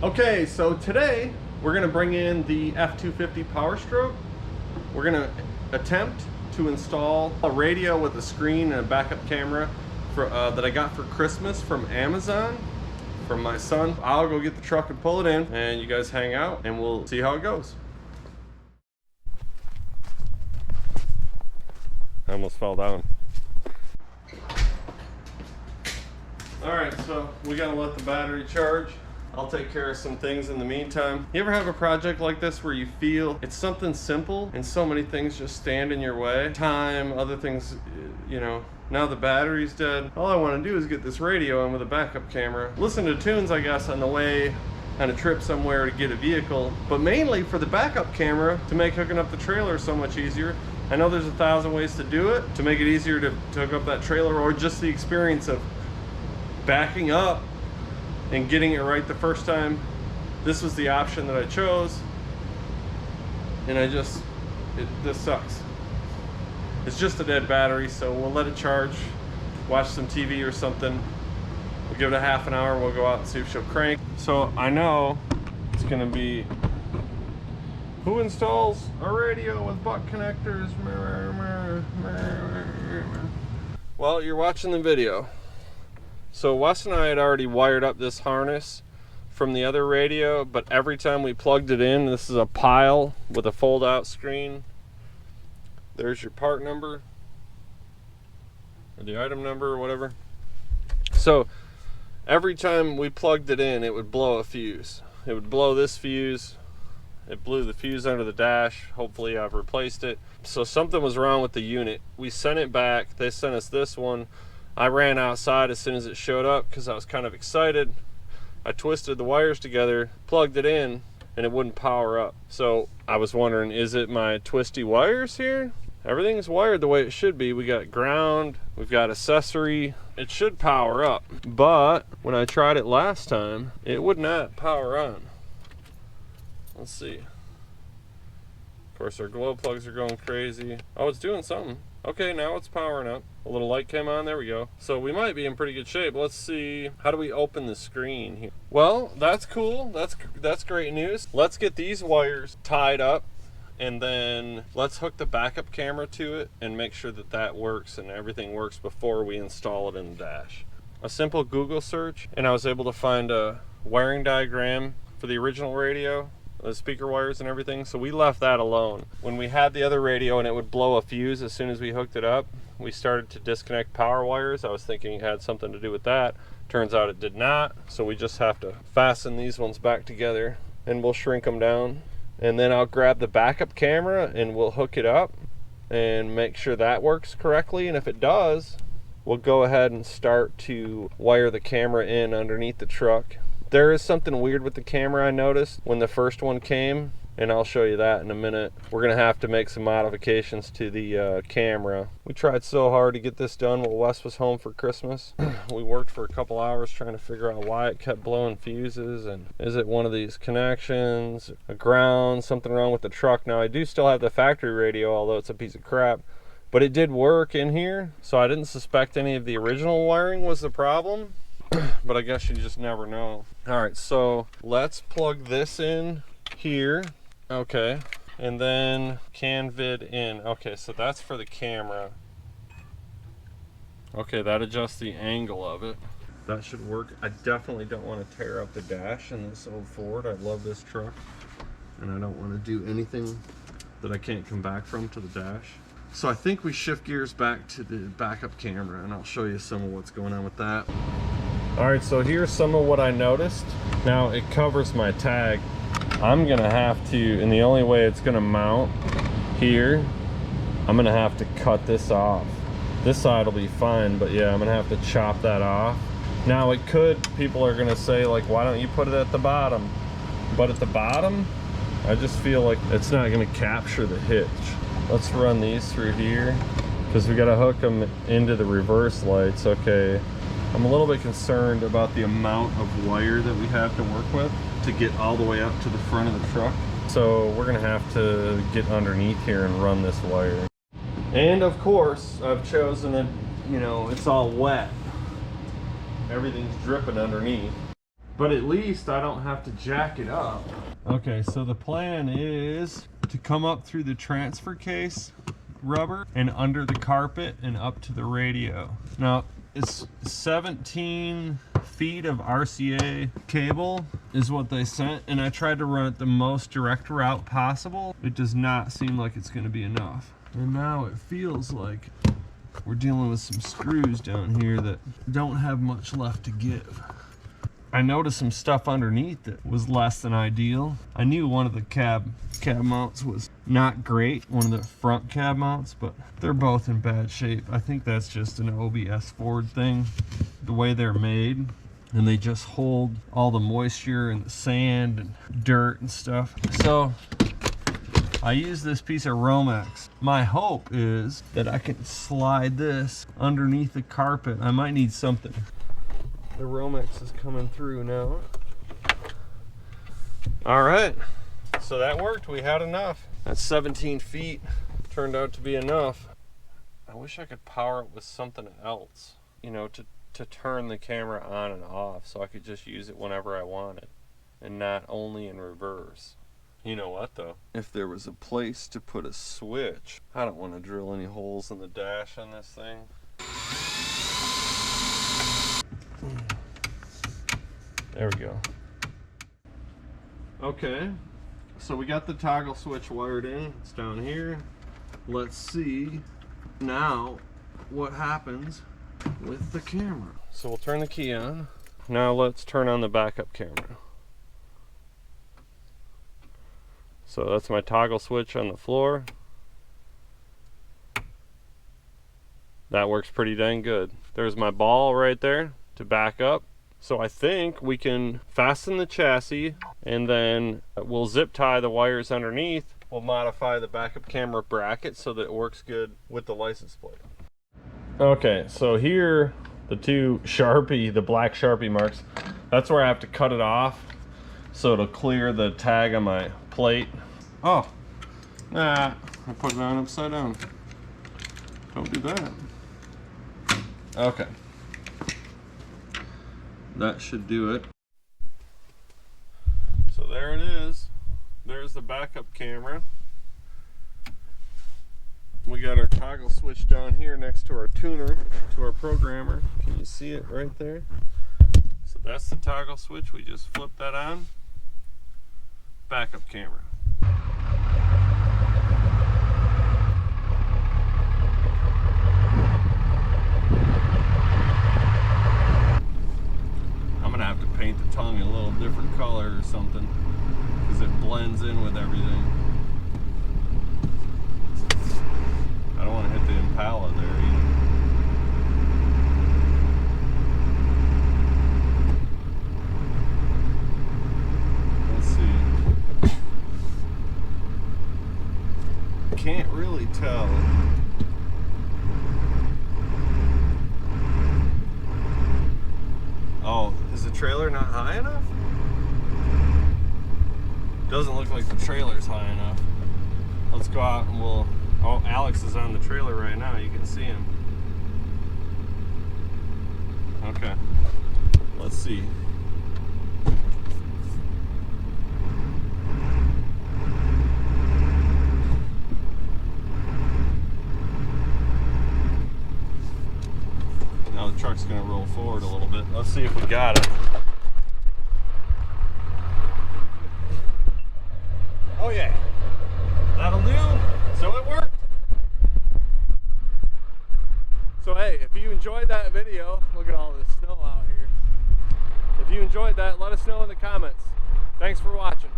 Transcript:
Okay, so today we're going to bring in the F250 Powerstroke. We're going to attempt to install a radio with a screen and a backup camera that I got for Christmas from Amazon from my son. I'll go get the truck and pull it in, and you guys hang out and we'll see how it goes. I almost fell down. Alright, so we gotta let the battery charge. I'll take care of some things in the meantime. You ever have a project like this where you feel it's something simple and so many things just stand in your way? Time, other things, you know. Now the battery's dead. All I want to do is get this radio in with a backup camera. Listen to tunes, I guess, on the way on a trip somewhere to get a vehicle. But mainly for the backup camera to make hooking up the trailer so much easier. I know there's 1,000 ways to do it to make it easier to hook up that trailer, or just the experience of backing up and getting it right the first time. This was the option that I chose, and this sucks. It's just a dead battery, so we'll let it charge, watch some TV or something. We'll give it a half an hour, we'll go out and see if she'll crank. So I know it's gonna be, who installs a radio with butt connectors? Well, you're watching the video. So Wes and I had already wired up this harness from the other radio, but every time we plugged it in, this is a pile with a fold-out screen. There's your part number, or the item number, or whatever. So every time we plugged it in, it would blow a fuse. It would blow this fuse. It blew the fuse under the dash. Hopefully I've replaced it. So something was wrong with the unit. We sent it back. They sent us this one. I ran outside as soon as it showed up because I was kind of excited. I twisted the wires together, plugged it in, and it wouldn't power up. So I was wondering, is it my twisty wires here? Everything's wired the way it should be. We got ground, we've got accessory. It should power up. But when I tried it last time, it would not power on. Let's see. Of course, our glow plugs are going crazy. Oh, it's doing something. Okay, now it's powering up. A little light came on, there we go. So we might be in pretty good shape. Let's see, how do we open the screen here? Well, that's cool, that's great news. Let's get these wires tied up, and then let's hook the backup camera to it and make sure that that works and everything works before we install it in the dash. A simple Google search, and I was able to find a wiring diagram for the original radio, the speaker wires and everything, so we left that alone. When we had the other radio and it would blow a fuse as soon as we hooked it up, we started to disconnect power wires. I was thinking it had something to do with that. Turns out it did not, so we just have to fasten these ones back together and we'll shrink them down. And then I'll grab the backup camera and we'll hook it up and make sure that works correctly, and if it does, we'll go ahead and start to wire the camera in underneath the truck. There is something weird with the camera I noticed when the first one came, and I'll show you that in a minute. We're gonna have to make some modifications to the camera. We tried so hard to get this done while Wes was home for Christmas. We worked for a couple hours trying to figure out why it kept blowing fuses, and is it one of these connections, a ground, something wrong with the truck. Now I do still have the factory radio, although it's a piece of crap, but it did work in here, so I didn't suspect any of the original wiring was the problem. But I guess you just never know. All right, so let's plug this in here. Okay, and then CanVid in. Okay, so that's for the camera. Okay, that adjusts the angle of it. That should work. I definitely don't want to tear up the dash in this old Ford. I love this truck, and I don't want to do anything that I can't come back from to the dash. So I think we shift gears back to the backup camera, and I'll show you some of what's going on with that. All right, so here's some of what I noticed. Now it covers my tag. I'm gonna have to, and the only way it's gonna mount here, I'm gonna have to cut this off. This side will be fine, but yeah, I'm gonna have to chop that off. Now it could, people are gonna say like, why don't you put it at the bottom? But at the bottom, I just feel like it's not gonna capture the hitch. Let's run these through here, because we gotta hook them into the reverse lights. Okay. I'm a little bit concerned about the amount of wire that we have to work with to get all the way up to the front of the truck. So we're gonna have to get underneath here and run this wire. And of course, I've chosen it, you know, it's all wet. Everything's dripping underneath. but at least I don't have to jack it up. Okay, so the plan is to come up through the transfer case rubber and under the carpet and up to the radio. Now, it's 17 feet of RCA cable is what they sent, and I tried to run it the most direct route possible. It does not seem like it's going to be enough. And now it feels like we're dealing with some screws down here that don't have much left to give. I noticed some stuff underneath that was less than ideal. I knew one of the cab mounts was not great, one of the front cab mounts, but they're both in bad shape. I think that's just an OBS Ford thing, the way they're made. And they just hold all the moisture and the sand and dirt and stuff. So I use this piece of Romex. My hope is that I can slide this underneath the carpet. I might need something. The Romex is coming through now. All right, so that worked. We had enough. That's 17 feet. Turned out to be enough. I wish I could power it with something else, you know, to turn the camera on and off so I could just use it whenever I wanted and not only in reverse. You know what though? If there was a place to put a switch, I don't want to drill any holes in the dash on this thing. There we go. Okay, so we got the toggle switch wired in. It's down here. Let's see now what happens with the camera. So we'll turn the key on. Now let's turn on the backup camera. So that's my toggle switch on the floor. That works pretty dang good. There's my ball right there to back up. So I think we can fasten the chassis and then we'll zip tie the wires underneath. We'll modify the backup camera bracket so that it works good with the license plate. Okay, so here, the two Sharpie, the black Sharpie marks, that's where I have to cut it off so it'll clear the tag on my plate. Oh, nah, I put it on upside down. Don't do that. Okay. That should do it. So there it is. There's the backup camera. We got our toggle switch down here next to our tuner, to our programmer. Can you see it right there? So that's the toggle switch. We just flip that on. Backup camera. I'm gonna have to paint the tongue a little different color or something because it blends in with everything. I don't want to hit the Impala there either. Let's see. Can't really tell. Oh, is the trailer not high enough? Doesn't look like the trailer's high enough. Let's go out and we'll... Oh, Alex is on the trailer right now. You can see him. Okay. Let's see. Now the truck's going to roll forward a little bit. Let's see if we got it. Oh yeah. That'll do. So it worked. So hey, if you enjoyed that video, look at all this snow out here. If you enjoyed that, let us know in the comments. Thanks for watching.